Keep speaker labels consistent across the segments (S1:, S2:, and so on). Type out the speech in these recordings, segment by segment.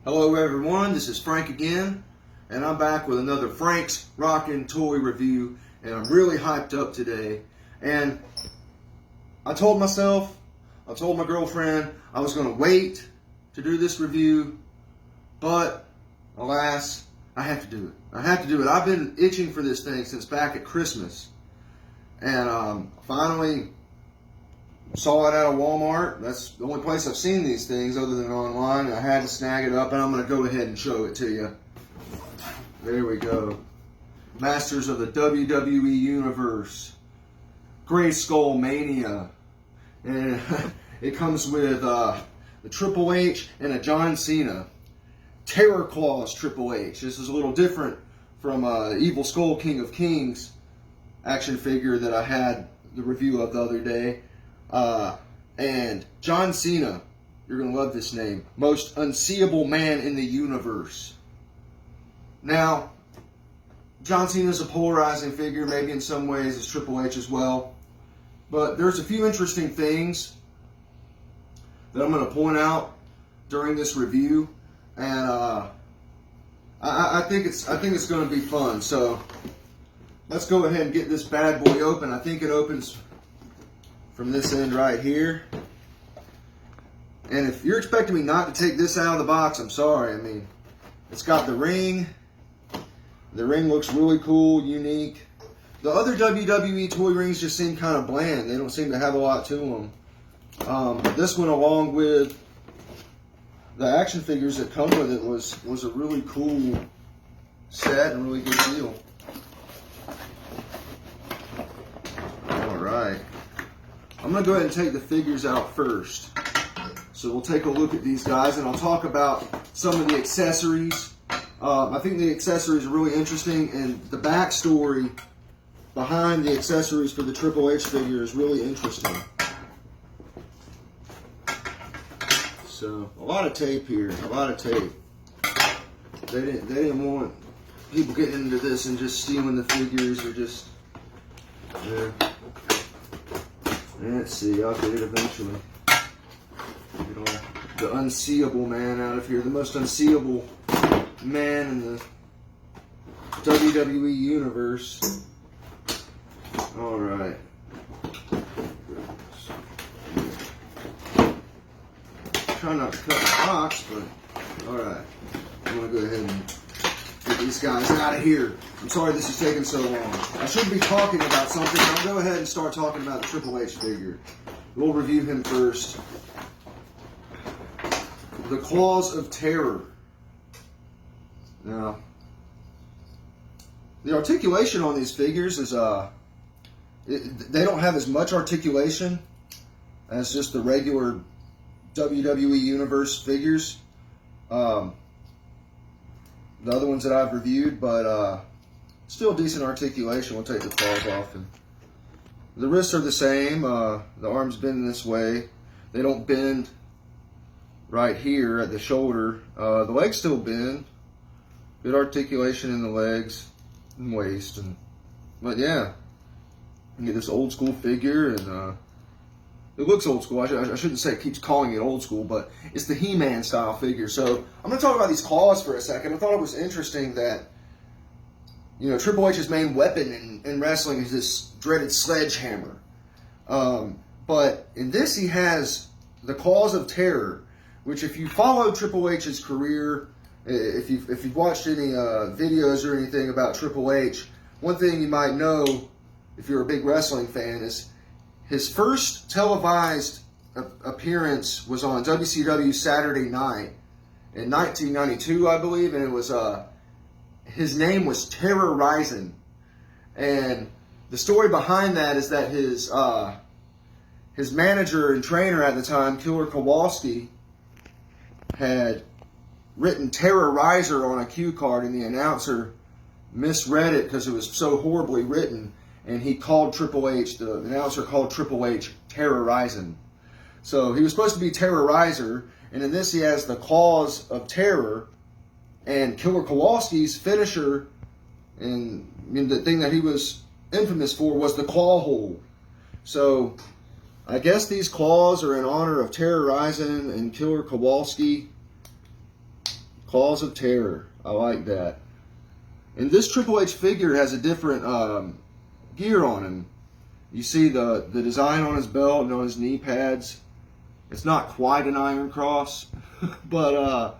S1: Hello everyone, this is Frank again, and I'm back with another Frank's Rockin' toy review, and I'm really hyped up today. And I told my girlfriend I was going to wait to do this review, but alas, I have to do it. I've been itching for this thing since back at Christmas, and finally saw it at a Walmart. That's the only place I've seen these things other than online. I had to snag it up, and I'm going to go ahead and show it to you. There we go. Masters of the WWE Universe-Grayskull Mania. And it comes with the Triple H and a John Cena. Terror Claws Triple H. This is a little different from Evil Skull King of Kings action figure that I had the review of the other day. And John Cena, you're going to love this name, most unseeable man in the universe. Now, John Cena is a polarizing figure, maybe in some ways as Triple H as well. But there's a few interesting things that I'm going to point out during this review, and I think it's going to be fun. So let's go ahead and get this bad boy open. I think it opens from this end right here. And if you're expecting me not to take this out of the box, I'm sorry. I mean, it's got the ring. The ring looks really cool, unique. The other WWE toy rings just seem kind of bland. They don't seem to have a lot to them. This one, along with the action figures that come with it, was a really cool set and really good deal. All right. I'm going to go ahead and take the figures out first. So we'll take a look at these guys, and I'll talk about some of the accessories. I think the accessories are really interesting, and the backstory behind the accessories for the Triple H figure is really interesting. So a lot of tape here, a lot of tape. They didn't want people getting into this and just stealing the figures or just. Yeah. Let's see, I'll get it eventually. Get all the unseeable man out of here. The most unseeable man in the WWE Universe. Alright. Try not to cut the box, but alright. I'm going to go ahead and get these guys out of here. I'm sorry this is taking so long. I should be talking about something. I'll go ahead and start talking about the Triple H figure. We'll review him first. The Claws of Terror. Now, the articulation on these figures is they don't have as much articulation as just the regular WWE Universe figures. The other ones that I've reviewed, but still decent articulation. We'll take the claws off. And the wrists are the same. The arms bend this way. They don't bend right here at the shoulder. The legs still bend. Good articulation in the legs and waist. But yeah, you get this old school figure, and it looks old school. I shouldn't say it keeps calling it old school, but it's the He-Man style figure. So I'm going to talk about these claws for a second. I thought it was interesting that, you know, Triple H's main weapon in wrestling is this dreaded sledgehammer. But in this, he has the Claws of Terror, which, if you follow Triple H's career, if you've watched any videos or anything about Triple H, one thing you might know, if you're a big wrestling fan, is his first televised appearance was on WCW Saturday Night in 1992, I believe, and it was his name was Terror Rising. And the story behind that is that his manager and trainer at the time, Killer Kowalski, had written Terrorizer on a cue card, and the announcer misread it because it was so horribly written, and he called Triple H, the announcer called Triple H Terrorizing. So he was supposed to be Terrorizer, and in this he has the Claws of Terror, and Killer Kowalski's finisher, and the thing that he was infamous for, was the claw hold. So I guess these claws are in honor of Terrorizing and Killer Kowalski. Claws of Terror. I like that. And this Triple H figure has a different gear on him. You see the design on his belt and on his knee pads. It's not quite an Iron Cross, but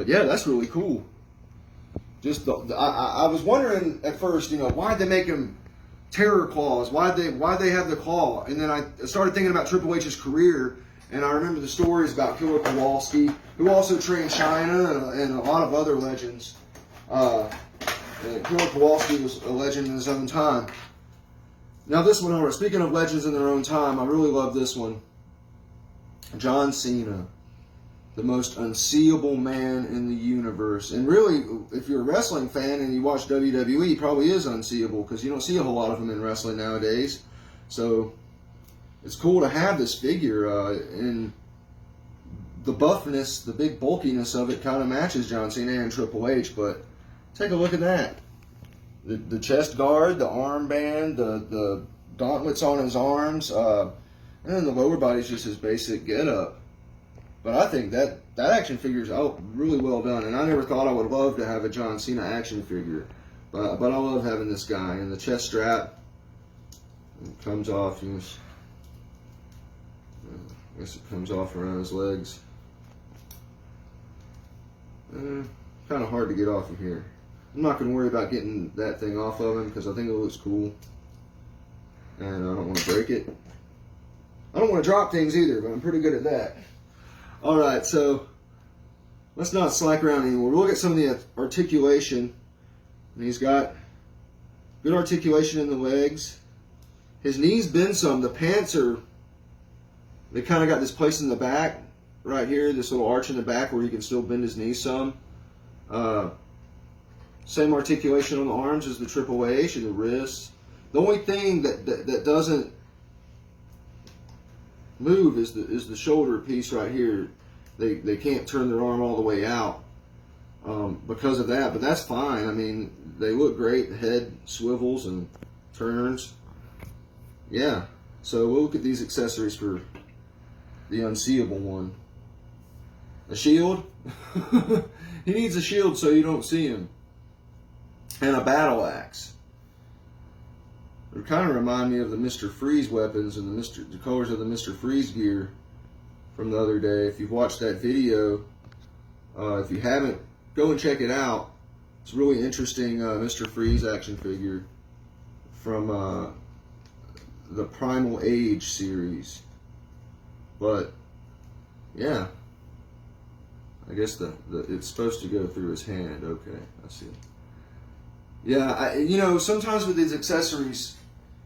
S1: yeah, that's really cool. Just I was wondering at first, why'd they make him Terror Claws? Why'd they have the claw? And then I started thinking about Triple H's career, and I remember the stories about Killer Kowalski, who also trained China and a lot of other legends. Killer Kowalski was a legend in his own time. Now this one, speaking of legends in their own time, I really love this one. John Cena, the most unseeable man in the universe. And really, if you're a wrestling fan and you watch WWE, he probably is unseeable because you don't see a whole lot of them in wrestling nowadays. So it's cool to have this figure, and the buffness, the big bulkiness of it kind of matches John Cena and Triple H. But take a look at that. The chest guard, the armband, the gauntlets on his arms, and then the lower body's just his basic getup. But I think that action figure is really well done. And I never thought I would love to have a John Cena action figure. But I love having this guy. And the chest strap comes off. I guess it comes off around his legs. Kind of hard to get off of here. I'm not going to worry about getting that thing off of him because I think it looks cool. And I don't want to break it. I don't want to drop things either, but I'm pretty good at that. Alright, so let's not slack around anymore. We'll look at some of the articulation. And he's got good articulation in the legs. His knees bend some. The pants they kind of got this place in the back, right here, this little arch in the back where he can still bend his knees some. Same articulation on the arms as the Triple H and the wrists. The only thing that doesn't move is the shoulder piece right here. They can't turn their arm all the way out because of that, but that's fine. I mean, they look great. The head swivels and turns. Yeah. So we'll look at these accessories for the unseeable one. A shield. He needs a shield so you don't see him. And a battle axe. It kind of remind me of the Mr. Freeze weapons and the colors of the Mr. Freeze gear from the other day. If you've watched that video, if you haven't, go and check it out. It's a really interesting Mr. Freeze action figure from the Primal Age series. But yeah, I guess it's supposed to go through his hand. Okay, I see. Yeah, sometimes with these accessories,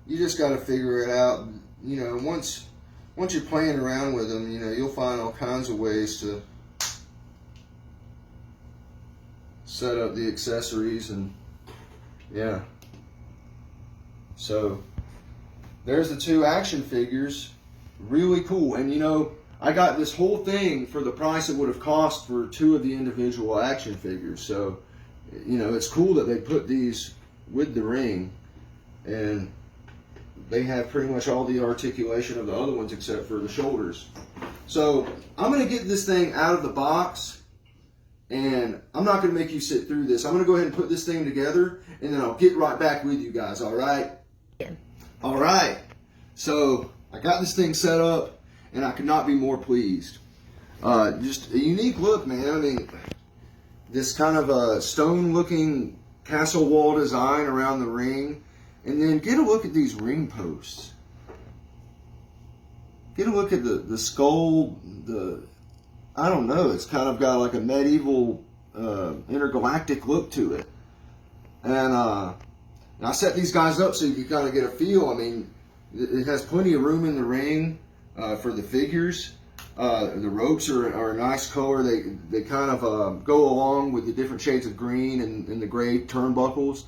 S1: you just got to figure it out. Once you're playing around with them, you'll find all kinds of ways to set up the accessories, and yeah. So there's the two action figures. Really cool. And I got this whole thing for the price it would have cost for two of the individual action figures. So it's cool that they put these with the ring, and they have pretty much all the articulation of the other ones except for the shoulders. So I'm going to get this thing out of the box, and I'm not going to make you sit through this. I'm going to go ahead and put this thing together, and then I'll get right back with you guys, all right? Yeah. All right. So I got this thing set up, and I could not be more pleased. Just a unique look, man. I mean, this kind of a stone-looking castle wall design around the ring. And then get a look at these ring posts. Get a look at the skull. I don't know. It's kind of got like a medieval intergalactic look to it. And I set these guys up so you can kind of get a feel. I mean, it has plenty of room in the ring for the figures. The ropes are a nice color. They kind of go along with the different shades of green and the gray turnbuckles.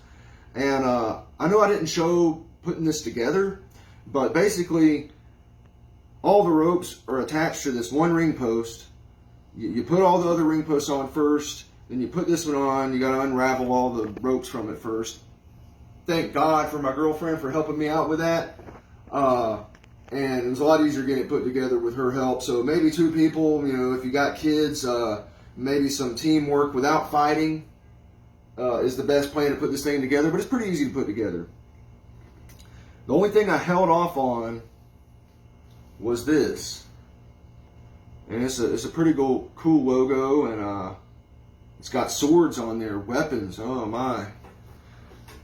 S1: And I know I didn't show putting this together, but basically all the ropes are attached to this one ring post. You put all the other ring posts on first, then you put this one on. You got to unravel all the ropes from it first. Thank God for my girlfriend for helping me out with that. And it was a lot easier getting it put together with her help. So maybe two people, if you got kids, maybe some teamwork without fighting is the best plan to put this thing together, but it's pretty easy to put together. The only thing I held off on was this. And it's a pretty cool logo, and it's got swords on there, weapons, oh my.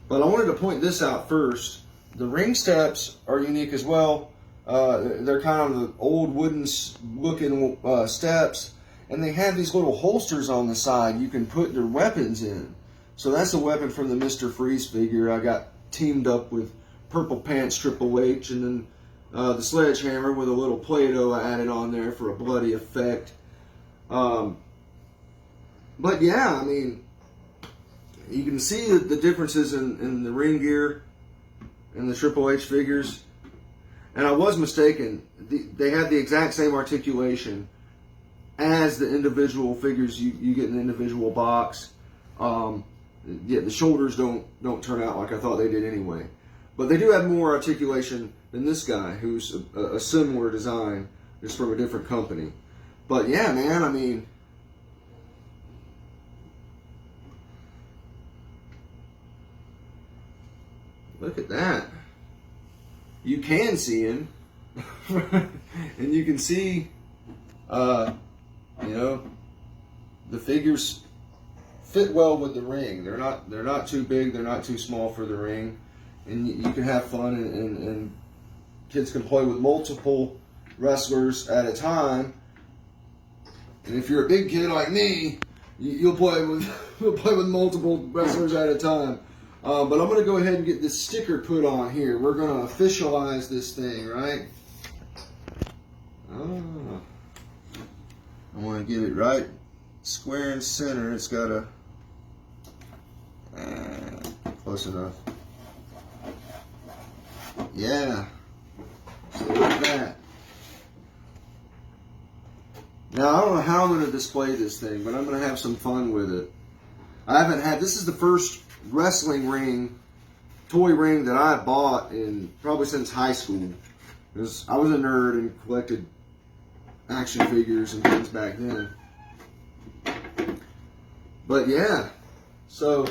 S1: But I wanted to point this out first. The ring steps are unique as well. They're kind of the old wooden looking steps, and they have these little holsters on the side you can put your weapons in. So that's a weapon from the Mr. Freeze figure. I got teamed up with Purple Pants Triple H, and then the sledgehammer with a little Play-Doh I added on there for a bloody effect. But yeah, I mean, you can see the differences in the ring gear and the Triple H figures. And I was mistaken. They have the exact same articulation as the individual figures you get in the individual box. Yeah, the shoulders don't turn out like I thought they did anyway. But they do have more articulation than this guy, who's a similar design, just from a different company. But yeah, man, I mean, look at that. You can see him, and you can see, you know, the figures fit well with the ring. They're not too big. They're not too small for the ring, and you can have fun, and kids can play with multiple wrestlers at a time. And if you're a big kid like me, you'll play with multiple wrestlers at a time. But I'm going to go ahead and get this sticker put on here. We're going to officialize this thing, right? I want to give it right square in center. It's got a... close enough. Yeah. So look at that. Now, I don't know how I'm going to display this thing, but I'm going to have some fun with it. This is the first wrestling ring, toy ring that I bought in probably since high school. Because I was a nerd and collected action figures and things back then. But yeah, so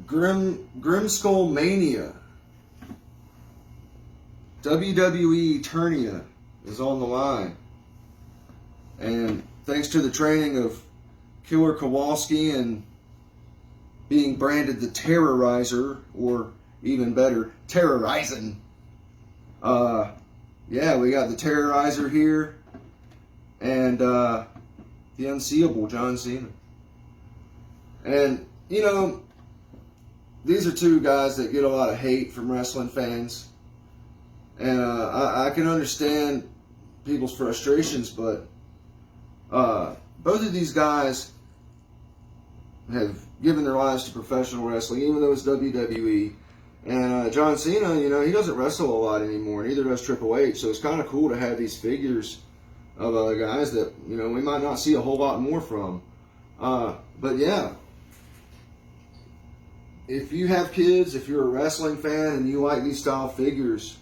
S1: Grayskull Mania, WWE Eternia is on the line. And thanks to the training of Killer Kowalski and being branded the Terrorizer, or even better, Terrorizing. Yeah, we got the Terrorizer here, and the unseeable John Cena. And, you know, these are two guys that get a lot of hate from wrestling fans. And I can understand people's frustrations, but both of these guys have given their lives to professional wrestling, even though it's WWE. And John Cena, you know, he doesn't wrestle a lot anymore, neither does Triple H. So it's kind of cool to have these figures of other guys that, you know, we might not see a whole lot more from. But yeah, if you have kids, if you're a wrestling fan and you like these style figures,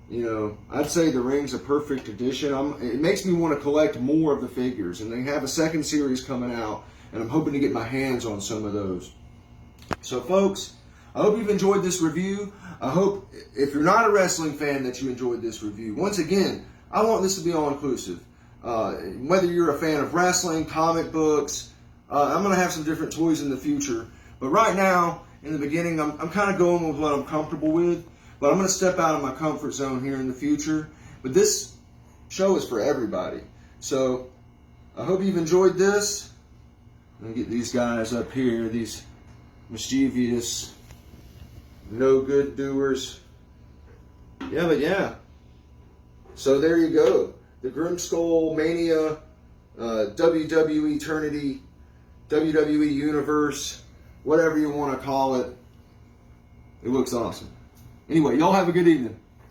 S1: you know, I'd say the ring's a perfect addition. It makes me want to collect more of the figures, and they have a second series coming out, and I'm hoping to get my hands on some of those. So, folks, I hope you've enjoyed this review. I hope, if you're not a wrestling fan, that you enjoyed this review. Once again, I want this to be all-inclusive. Whether you're a fan of wrestling, comic books, I'm going to have some different toys in the future. But right now, in the beginning, I'm kind of going with what I'm comfortable with. But I'm going to step out of my comfort zone here in the future. But this show is for everybody. So I hope you've enjoyed this. I'm going to get these guys up here, these mischievous, no-good doers. Yeah, but yeah. So there you go. The Grayskull Mania, WWE Eternity, WWE Universe, whatever you want to call it. It looks awesome. Anyway, y'all have a good evening.